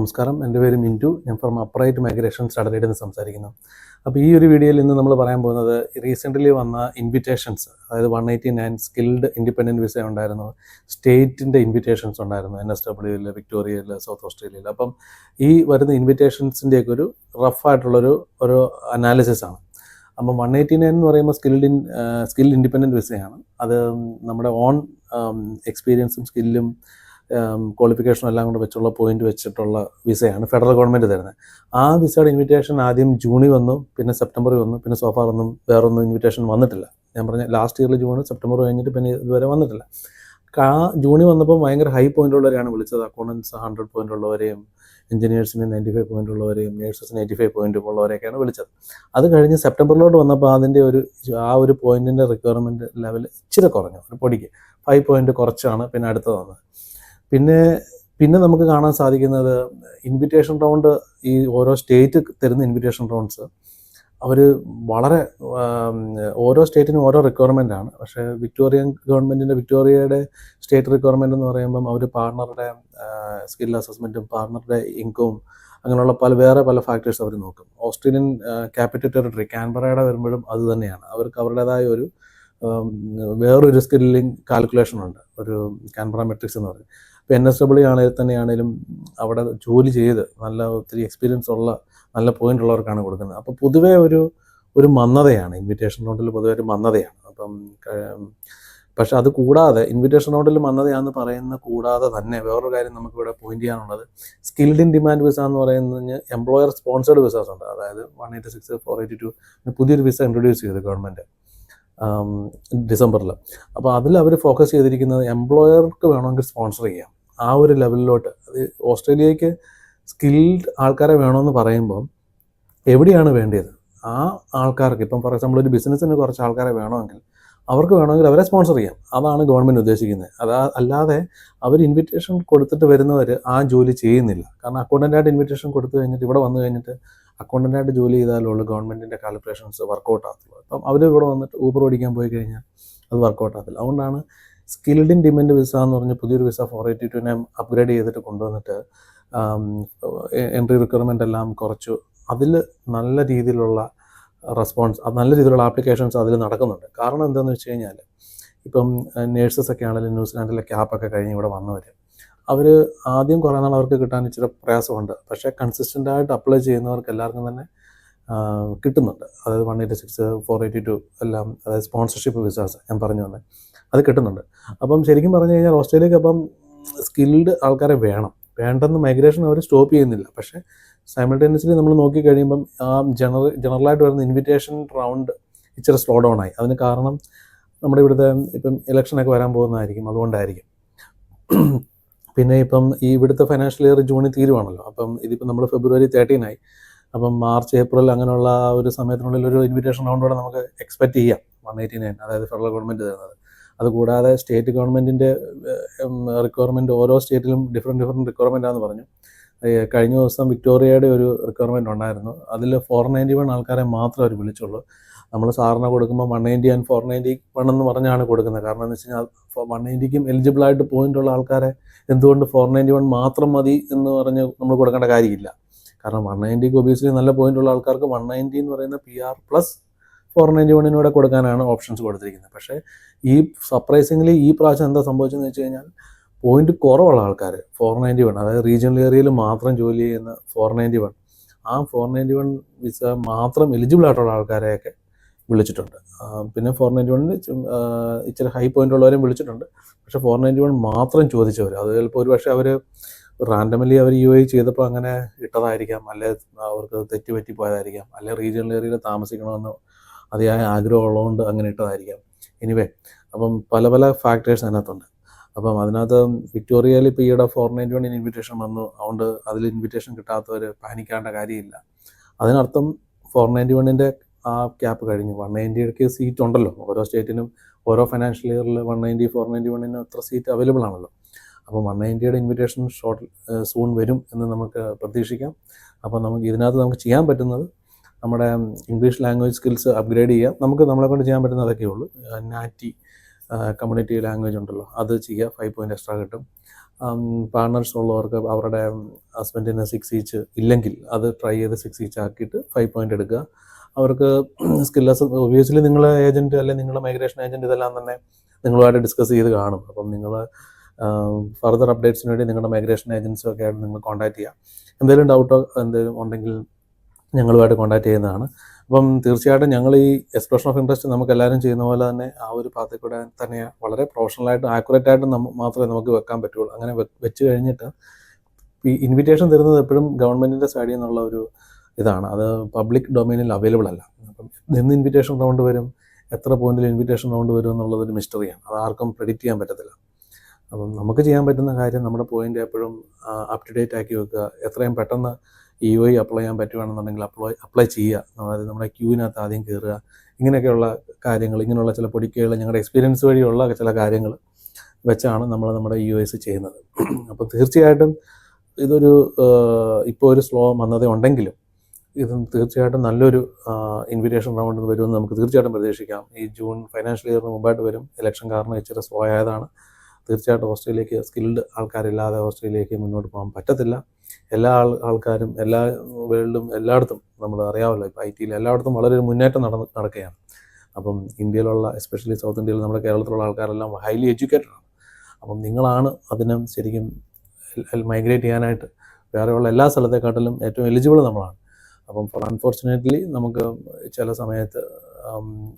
നമസ്കാരം. എൻ്റെ പേര് മിൻറ്റു. ഞാൻ ഫ്രം അപ്രൈറ്റ് മൈഗ്രേഷൻ സ്റ്റഡറിയിൽ നിന്ന് സംസാരിക്കുന്നു. അപ്പോൾ ഈ ഒരു വീഡിയോയിൽ ഇന്ന് നമ്മൾ പറയാൻ പോകുന്നത് റീസെൻ്റ്ലി വന്ന ഇൻവിറ്റേഷൻസ്, അതായത് 189 സ്കിൽഡ് ഇൻഡിപെൻഡൻറ്റ് വിസ ഉണ്ടായിരുന്നു, സ്റ്റേറ്റിൻ്റെ ഇൻവിറ്റേഷൻസ് ഉണ്ടായിരുന്നു, NSWയിൽ, വിക്ടോറിയയിൽ, സൗത്ത് ഓസ്ട്രേലിയയിൽ. അപ്പം ഈ വരുന്ന ഇൻവിറ്റേഷൻസിൻ്റെയൊക്കെ ഒരു റഫായിട്ടുള്ളൊരു അനാലിസിസ് ആണ്. അപ്പം 189 എന്ന് പറയുമ്പോൾ സ്കിൽ ഇൻഡിപെൻഡൻറ്റ് വിസയാണ്. അത് നമ്മുടെ ഓൺ എക്സ്പീരിയൻസും സ്കില്ലും ക്വാളിഫിക്കേഷനും എല്ലാം കൊണ്ട് വെച്ചുള്ള പോയിന്റ് വെച്ചിട്ടുള്ള വിസയാണ് ഫെഡറൽ ഗവൺമെൻറ് തരുന്നത്. ആ വിസയുടെ ഇൻവിറ്റേഷൻ ആദ്യം ജൂണിൽ വന്നു, പിന്നെ സെപ്റ്റംബറിൽ വന്നു, പിന്നെ സോഫാർ ഒന്നും വേറൊന്നും ഇൻവിറ്റേഷൻ വന്നിട്ടില്ല. ഞാൻ പറഞ്ഞ ലാസ്റ്റ് ഇയറിൽ ജൂൺ, സെപ്റ്റംബർ കഴിഞ്ഞിട്ട് പിന്നെ ഇതുവരെ വന്നിട്ടില്ല. ജൂണിൽ വന്നപ്പോൾ ഭയങ്കര ഹൈ പോയിന്റ് ഉള്ളവരെയാണ് വിളിച്ചത്. അക്കൗണ്ടൻസ് 100 പോയിന്റ് ഉള്ളവരെയും, എഞ്ചിനീയേഴ്സിന് 95 പോയിന്റ് ഉള്ളവരെയും, നേഴ്സസിന് 85 പോയിന്റ് ഉള്ളവരെയൊക്കെയാണ് വിളിച്ചത്. അത് കഴിഞ്ഞ് സെപ്റ്റംബറിലോട്ട് വന്നപ്പോൾ അതിൻ്റെ ഒരു പോയിന്റിൻ്റെ റിക്വയർമെൻറ്റ് ലെവൽ ഇച്ചിരി കുറഞ്ഞു, ഒരു പൊടിക്ക് 5 പോയിന്റ് കുറച്ചാണ് പിന്നെ അടുത്തത് വന്നത്. പിന്നെ നമുക്ക് കാണാൻ സാധിക്കുന്നത് ഇൻവിറ്റേഷൻ റൗണ്ട്, ഈ ഓരോ സ്റ്റേറ്റ് തരുന്ന ഇൻവിറ്റേഷൻ റൗണ്ട്സ് അവർ വളരെ ഓരോ സ്റ്റേറ്റിനും ഓരോ റിക്വയർമെൻ്റ് ആണ്. പക്ഷേ വിക്ടോറിയയുടെ സ്റ്റേറ്റ് റിക്വയർമെൻ്റ് എന്ന് പറയുമ്പം അവർ പാർട്ണറുടെ സ്കിൽ അസസ്മെൻറ്റും പാർട്ണറുടെ ഇൻകവും അങ്ങനെയുള്ള പല ഫാക്ടേഴ്സ് അവർ നോക്കും. ഓസ്ട്രേലിയൻ ക്യാപിറ്റൽ ടെറിട്ടറി കാൻബറയുടെ വരുമ്പോഴും അത് തന്നെയാണ്. അവർക്ക് അവരുടേതായ വേറൊരു സ്കില്ലിംഗ് കാൽക്കുലേഷൻ ഉണ്ട്, ഒരു കാൻബറ മെട്രിക്സ് എന്ന് പറയും. ഇപ്പോൾ NSW തന്നെയാണേലും അവിടെ ജോലി ചെയ്ത് ഒത്തിരി എക്സ്പീരിയൻസ് ഉള്ള നല്ല പോയിന്റ് ഉള്ളവർക്കാണ് കൊടുക്കുന്നത്. അപ്പോൾ പൊതുവേ ഒരു മന്ദതയാണ് ഇൻവിറ്റേഷൻ റൗണ്ടിൽ, പൊതുവെ ഒരു മന്ദതയാണ്. പക്ഷെ അത് കൂടാതെ ഇൻവിറ്റേഷൻ റൗണ്ടിൽ മന്ദതയാണെന്ന് പറയുന്ന കൂടാതെ തന്നെ വേറൊരു കാര്യം നമുക്കിവിടെ പോയിന്റ് ചെയ്യാനുള്ളത്, സ്കിൽഡ് ഇൻ ഡിമാൻഡ് വിസ എന്ന് പറയുന്നതിന് എംപ്ലോയർ സ്പോൺസേഡ് വിസാസ് ഉണ്ട്. അതായത് 186, 482 പുതിയൊരു വിസ ഇൻട്രൊഡ്യൂസ് ചെയ്തു ഗവൺമെൻറ് ഡിസംബറിൽ. അപ്പോൾ അതിൽ അവർ ഫോക്കസ് ചെയ്തിരിക്കുന്നത് എംപ്ലോയർക്ക് വേണമെങ്കിൽ സ്പോൺസർ ചെയ്യാം, ആ ഒരു ലെവലിലോട്ട്. അത് ഓസ്ട്രേലിയക്ക് സ്കിൽഡ് ആൾക്കാരെ വേണമെന്ന് പറയുമ്പോൾ എവിടെയാണ് വേണ്ടത് ആ ആൾക്കാർക്ക്, ഇപ്പം ഫോർ എക്സാമ്പിൾ ഒരു ബിസിനസ്സിന് കുറച്ച് ആൾക്കാരെ വേണമെങ്കിൽ അവരെ സ്പോൺസർ ചെയ്യാം. അതാണ് ഗവൺമെൻറ് ഉദ്ദേശിക്കുന്നത്. അല്ലാതെ അവർ ഇൻവിറ്റേഷൻ കൊടുത്തിട്ട് വരുന്നവർ ആ ജോലി ചെയ്യുന്നില്ല. കാരണം അക്കൗണ്ടൻ്റായിട്ട് ഇൻവിറ്റേഷൻ കൊടുത്തു കഴിഞ്ഞിട്ട് ഇവിടെ വന്നു കഴിഞ്ഞിട്ട് അക്കൗണ്ടൻ്റായിട്ട് ജോലി ചെയ്താലുള്ള ഗവൺമെൻറ്റിൻ്റെ കാൽക്കുലേഷൻസ് വർക്കൗട്ട് ആകത്തുള്ളൂ. അപ്പം അവർ ഇവിടെ വന്നിട്ട് ഊബർ ഓടിക്കാൻ പോയി കഴിഞ്ഞാൽ അത് വർക്കൗട്ട് ആകത്തില്ല. അതുകൊണ്ടാണ് സ്കിൽഡ് ഇൻ ഡിമാൻഡ് വിസ എന്ന് പറഞ്ഞ് പുതിയൊരു വിസ 482 അപ്ഗ്രേഡ് ചെയ്തിട്ട് കൊണ്ടുവന്നിട്ട് എൻട്രി റിക്വയർമെൻ്റ് എല്ലാം കുറച്ചു. അതിൽ നല്ല രീതിയിലുള്ള നല്ല രീതിയിലുള്ള ആപ്ലിക്കേഷൻസ് അതിൽ നടക്കുന്നുണ്ട്. കാരണം എന്താണെന്ന് വെച്ച് കഴിഞ്ഞാൽ, ഇപ്പം നേഴ്സസൊക്കെ ആണെങ്കിലും ന്യൂസിലാൻഡിലെ ക്യാപ്പൊക്കെ കഴിഞ്ഞ് ഇവിടെ വന്നവർ, അവർ ആദ്യം കുറേ നാൾ അവർക്ക് കിട്ടാൻ ഇച്ചിരി പ്രയാസമുണ്ട്. പക്ഷേ കൺസിസ്റ്റൻ്റായിട്ട് അപ്ലൈ ചെയ്യുന്നവർക്ക് എല്ലാവർക്കും തന്നെ കിട്ടുന്നുണ്ട്. അതായത് 186, 482 എല്ലാം, അതായത് സ്പോൺസർഷിപ്പ് വിസാസ് ഞാൻ പറഞ്ഞു വന്നത്, അത് കിട്ടുന്നുണ്ട്. അപ്പം ശരിക്കും പറഞ്ഞു കഴിഞ്ഞാൽ ഓസ്ട്രേലിയക്ക് അപ്പം സ്കിൽഡ് ആൾക്കാരെ വേണ്ടെന്ന് മൈഗ്രേഷൻ അവർ സ്റ്റോപ്പ് ചെയ്യുന്നില്ല. പക്ഷേ സൈമൾട്ടേനിയസ്ലി നമ്മൾ നോക്കിക്കഴിയുമ്പം ആ ജനറലായിട്ട് വരുന്ന ഇൻവിറ്റേഷൻ റൗണ്ട് ഇച്ചിരി സ്ലോ ഡൗൺ ആയി. അതിന് കാരണം നമ്മുടെ ഇവിടുത്തെ ഇപ്പം ഇലക്ഷനൊക്കെ വരാൻ പോകുന്നതായിരിക്കും, അതുകൊണ്ടായിരിക്കും. പിന്നെ ഇപ്പം ഈ ഇവിടുത്തെ ഫൈനാൻഷ്യൽ ഇയർ ജൂണിൽ തീരുവാണല്ലോ. അപ്പം ഇതിപ്പോൾ നമ്മൾ ഫെബ്രുവരി 13 ആയി. അപ്പം മാർച്ച്, ഏപ്രിൽ അങ്ങനെയുള്ള ഒരു സമയത്തിനുള്ളിൽ ഒരു ഇൻവിറ്റേഷൻ റൗണ്ടോടെ നമുക്ക് എക്സ്പെക്റ്റ് ചെയ്യാം 189, അതായത് ഫെഡറൽ ഗവൺമെൻറ് തരുന്നത്. അതുകൂടാതെ സ്റ്റേറ്റ് ഗവൺമെൻറ്റിൻ്റെ റിക്വയർമെൻറ്റ് ഓരോ സ്റ്റേറ്റിലും ഡിഫറെൻറ്റ് റിക്വയർമെൻ്റ് ആണെന്ന് പറഞ്ഞു. കഴിഞ്ഞ ദിവസം വിക്ടോറിയയുടെ ഒരു റിക്വയർമെൻറ്റ് ഉണ്ടായിരുന്നു. അതിൽ 491 ആൾക്കാരെ മാത്രമേ അവർ വിളിച്ചുള്ളൂ. നമ്മൾ സാറിന് കൊടുക്കുമ്പോൾ 190 and 491 എന്ന് പറഞ്ഞാണ് കൊടുക്കുന്നത്. കാരണം എന്ന് വെച്ച് കഴിഞ്ഞാൽ 190ക്കും എലിജിബിളായിട്ട് പോയിൻ്റുള്ള ആൾക്കാരെ എന്തുകൊണ്ട് 491 മാത്രം മതി എന്ന് പറഞ്ഞ് നമ്മൾ കൊടുക്കേണ്ട കാര്യമില്ല. കാരണം 190ക്ക് ഒബിയസ്ലി നല്ല പോയിൻ്റുള്ള ആൾക്കാർക്ക് 190 എന്ന് പറയുന്ന PR പ്ലസ് 491 കൊടുക്കാനാണ് ഓപ്ഷൻസ് കൊടുത്തിരിക്കുന്നത്. പക്ഷേ ഈ സർപ്രൈസിംഗ്ലി ഈ പ്രാവശ്യം എന്താ സംഭവിച്ചതെന്ന് വെച്ച് കഴിഞ്ഞാൽ, പോയിന്റ് കുറവുള്ള ആൾക്കാർ 491, അതായത് റീജിയണൽ ഏരിയയിൽ മാത്രം ജോലി ചെയ്യുന്ന 491, ആ 491 വിസ മാത്രം എലിജിബിൾ ആയിട്ടുള്ള ആൾക്കാരെയൊക്കെ വിളിച്ചിട്ടുണ്ട്. പിന്നെ 491 ഇച്ചിരി ഹൈ പോയിന്റ് ഉള്ളവരെയും വിളിച്ചിട്ടുണ്ട്. പക്ഷേ 491 മാത്രം ചോദിച്ചവർ, അത് ചിലപ്പോൾ ഒരു പക്ഷേ അവർ റാൻഡമലി അവർ UAE ചെയ്തപ്പോൾ അങ്ങനെ ഇട്ടതായിരിക്കാം, അല്ലെ അവർക്ക് തെറ്റുപറ്റി പോയതായിരിക്കാം, അല്ലെ റീജിയണൽ ഏരിയയിൽ താമസിക്കണമെന്ന് അതിയായ ആഗ്രഹം ഉള്ളതുകൊണ്ട് അങ്ങനെ ഇട്ടതായിരിക്കാം. എനിവേ, അപ്പം പല ഫാക്ടേഴ്സ് അതിനകത്തുണ്ട്. അപ്പം അതിനകത്ത് വിക്ടോറിയയിൽ ഇപ്പോൾ ഈയിടെ 491 ഇൻവിറ്റേഷൻ വന്നു. അതുകൊണ്ട് അതിൽ ഇൻവിറ്റേഷൻ കിട്ടാത്തവർ പാനിക്കേണ്ട കാര്യമില്ല. അതിനർത്ഥം 491 ആ ക്യാപ്പ് കഴിഞ്ഞു. 190ക്ക് സീറ്റ് ഉണ്ടല്ലോ ഓരോ സ്റ്റേറ്റിനും. ഓരോ ഫൈനാൻഷ്യൽ ഇയറിൽ 190, 491 അത്ര സീറ്റ് അവൈലബിൾ ആണല്ലോ. അപ്പം 190യുടെ ഇൻവിറ്റേഷൻ സൂൺ വരും എന്ന് നമുക്ക് പ്രതീക്ഷിക്കാം. അപ്പം ഇതിനകത്ത് നമുക്ക് ചെയ്യാൻ പറ്റുന്നത് നമ്മുടെ ഇംഗ്ലീഷ് ലാംഗ്വേജ് സ്കിൽസ് അപ്ഗ്രേഡ് ചെയ്യാം. നമ്മളെ കൊണ്ട് ചെയ്യാൻ പറ്റുന്നതൊക്കെ ഉള്ളൂ. നാറ്റി കമ്മ്യൂണിറ്റി ലാംഗ്വേജ് ഉണ്ടല്ലോ, അത് ചെയ്യുക, 5 പോയിന്റ് എക്സ്ട്രാ കിട്ടും. പാർട്ണേഴ്സ് ഉള്ളവർക്ക് അവരുടെ ഹസ്ബൻഡിന് 6 ഈച്ച് ഇല്ലെങ്കിൽ അത് ട്രൈ ചെയ്ത് 6 ഈച്ച് ആക്കിയിട്ട് 5 പോയിൻ്റ് എടുക്കുക. അവർക്ക് സ്കില്ലസ് ഒബ്വിയസ്ലി നിങ്ങളെ ഏജൻറ്റ് അല്ലെങ്കിൽ നിങ്ങളുടെ മൈഗ്രേഷൻ ഏജൻറ്റ് ഇതെല്ലാം തന്നെ നിങ്ങളുമായിട്ട് ഡിസ്കസ് ചെയ്ത് കാണും. അപ്പം നിങ്ങൾ ഫർദർ അപ്ഡേറ്റ്സിന് വേണ്ടി നിങ്ങളുടെ മൈഗ്രേഷൻ ഏജൻസും ഒക്കെ ആയിട്ട് നിങ്ങൾ കോൺടാക്ട് ചെയ്യുക. എന്തെങ്കിലും ഡൗട്ടോ എന്തെങ്കിലും ഉണ്ടെങ്കിൽ ഞങ്ങളുമായിട്ട് കോൺടാക്ട് ചെയ്യുന്നതാണ്. അപ്പം തീർച്ചയായിട്ടും ഞങ്ങൾ ഈ എക്സ്പ്രഷൻ ഓഫ് ഇൻട്രസ്റ്റ് നമുക്ക് എല്ലാവരും ചെയ്യുന്ന പോലെ തന്നെ ആ ഒരു പാത്തിൽ കൂടെ തന്നെ വളരെ പ്രൊഫഷണലായിട്ടും ആക്യുറേറ്റായിട്ടും മാത്രമേ നമുക്ക് വെക്കാൻ പറ്റുള്ളൂ. അങ്ങനെ വെച്ച് കഴിഞ്ഞിട്ട് ഈ ഇൻവിറ്റേഷൻ തരുന്നത് എപ്പോഴും ഗവൺമെൻറ്റിൻ്റെ സൈഡിൽ നിന്നുള്ള ഒരു ഇതാണ്. അത് പബ്ലിക് ഡൊമൈനിൽ അവൈലബിൾ അല്ല. അപ്പം എന്ന് ഇൻവിറ്റേഷൻ റൗണ്ട് വരും, എത്ര പോയിന്റിൽ ഇൻവിറ്റേഷൻ റൗണ്ട് വരും എന്നുള്ളതൊരു മിസ്റ്ററിയാണ്. അത് ആർക്കും പ്രെഡിക്റ്റ് ചെയ്യാൻ പറ്റത്തില്ല. അപ്പം നമുക്ക് ചെയ്യാൻ പറ്റുന്ന കാര്യം നമ്മുടെ പോയിന്റ് എപ്പോഴും അപ് ടു ഡേറ്റ് ആക്കി വെക്കുക. എത്രയും പെട്ടെന്ന് EOI അപ്ലൈ ചെയ്യാൻ പറ്റുകയാണെന്നുണ്ടെങ്കിൽ അപ്ലൈ ചെയ്യുക. അതായത് നമ്മുടെ ക്യൂവിനകത്ത് ആദ്യം കയറുക. ഇങ്ങനെയൊക്കെയുള്ള കാര്യങ്ങൾ, ഇങ്ങനെയുള്ള ചില പൊടിക്കകൾ ഞങ്ങളുടെ എക്സ്പീരിയൻസ് വഴിയുള്ള ചില കാര്യങ്ങൾ വെച്ചാണ് നമ്മൾ നമ്മുടെ EOIs ചെയ്യുന്നത്. അപ്പോൾ തീർച്ചയായിട്ടും ഇതൊരു ഇപ്പോൾ ഒരു സ്ലോ വന്നതേ ഉണ്ടെങ്കിലും ഇത് തീർച്ചയായിട്ടും നല്ലൊരു ഇൻവിറ്റേഷൻ റൗണ്ട് വരുമെന്ന് നമുക്ക് തീർച്ചയായിട്ടും പ്രതീക്ഷിക്കാം. ഈ ജൂൺ ഫൈനാൻഷ്യൽ ഇയറിന് മുമ്പായിട്ട് വരും. ഇലക്ഷൻ കാരണം ഇച്ചിരി സ്ലോ ആയതാണ്. തീർച്ചയായിട്ടും ഓസ്ട്രേലിയക്ക് സ്കിൽഡ് ആൾക്കാരില്ലാതെ ഓസ്ട്രേലിയക്ക് മുന്നോട്ട് പോകാൻ പറ്റത്തില്ല. എല്ലാ ആൾക്കാരും എല്ലാ വേൾഡും എല്ലായിടത്തും നമ്മൾ അറിയാമല്ലോ, ഇപ്പോൾ IT എല്ലായിടത്തും വളരെ ഒരു മുന്നേറ്റം നടക്കുകയാണ്. അപ്പം ഇന്ത്യയിലുള്ള എസ്പെഷ്യലി സൗത്ത് ഇന്ത്യയിൽ നമ്മുടെ കേരളത്തിലുള്ള ആൾക്കാരെല്ലാം ഹൈലി എഡ്യൂക്കേറ്റഡ് ആണ്. അപ്പം നിങ്ങളാണ് അതിന് ശരിക്കും മൈഗ്രേറ്റ് ചെയ്യാനായിട്ട് വേറെയുള്ള എല്ലാ സ്ഥലത്തെക്കാട്ടിലും ഏറ്റവും എലിജിബിൾ നമ്മളാണ്. അപ്പം അൺഫോർച്ചുനേറ്റ്ലി നമുക്ക് ചില സമയത്ത്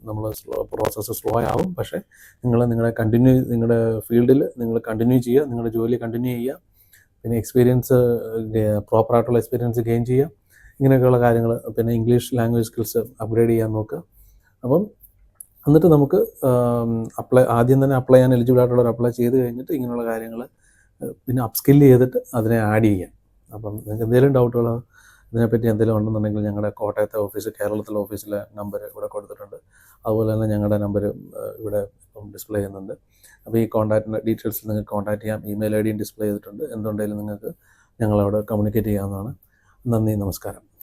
നമ്മൾ പ്രോസസ്സ് സ്ലോ ആവും. പക്ഷേ നിങ്ങളുടെ ഫീൽഡിൽ നിങ്ങൾ കണ്ടിന്യൂ ചെയ്യുക, നിങ്ങളുടെ ജോലി കണ്ടിന്യൂ ചെയ്യുക, പിന്നെ എക്സ്പീരിയൻസ് പ്രോപ്പറായിട്ടുള്ള എക്സ്പീരിയൻസ് ഗെയിൻ ചെയ്യുക, ഇങ്ങനെയൊക്കെയുള്ള കാര്യങ്ങൾ. പിന്നെ ഇംഗ്ലീഷ് ലാംഗ്വേജ് സ്കിൽസ് അപ്ഗ്രേഡ് ചെയ്യാൻ നോക്കുക. അപ്പം എന്നിട്ട് നമുക്ക് ആദ്യം തന്നെ അപ്ലൈ ചെയ്യാൻ എലിജിബിൾ ആയിട്ടുള്ളവർ അപ്ലൈ ചെയ്ത് കഴിഞ്ഞിട്ട് ഇങ്ങനെയുള്ള കാര്യങ്ങൾ പിന്നെ അപ്സ്കില്ല് ചെയ്തിട്ട് അതിനെ ആഡ് ചെയ്യാം. അപ്പം നിങ്ങൾക്ക് എന്തെങ്കിലും ഡൗട്ടുകൾ ഇതിനെപ്പറ്റി എന്തെങ്കിലും ഉണ്ടെന്നുണ്ടെങ്കിൽ ഞങ്ങളുടെ കോട്ടയത്തെ ഓഫീസ്, കേരളത്തിലെ ഓഫീസിലെ നമ്പർ ഇവിടെ കൊടുത്തിട്ടുണ്ട്. അതുപോലെ തന്നെ ഞങ്ങളുടെ നമ്പർ ഇവിടെ ഇപ്പം ഡിസ്പ്ലേ ചെയ്യുന്നുണ്ട്. അപ്പോൾ ഈ കോൺടാക്റ്റിൻ്റെ ഡീറ്റെയിൽസ് നിങ്ങൾക്ക് കോൺടാക്ട് ചെയ്യാം. ഇമെയിൽ ID ഡിസ്പ്ലേ ചെയ്തിട്ടുണ്ട്. എന്തുണ്ടെങ്കിലും നിങ്ങൾക്ക് ഞങ്ങളവിടെ കമ്മ്യൂണിക്കേറ്റ് ചെയ്യാവുന്നതാണ്. നന്ദി, നമസ്കാരം.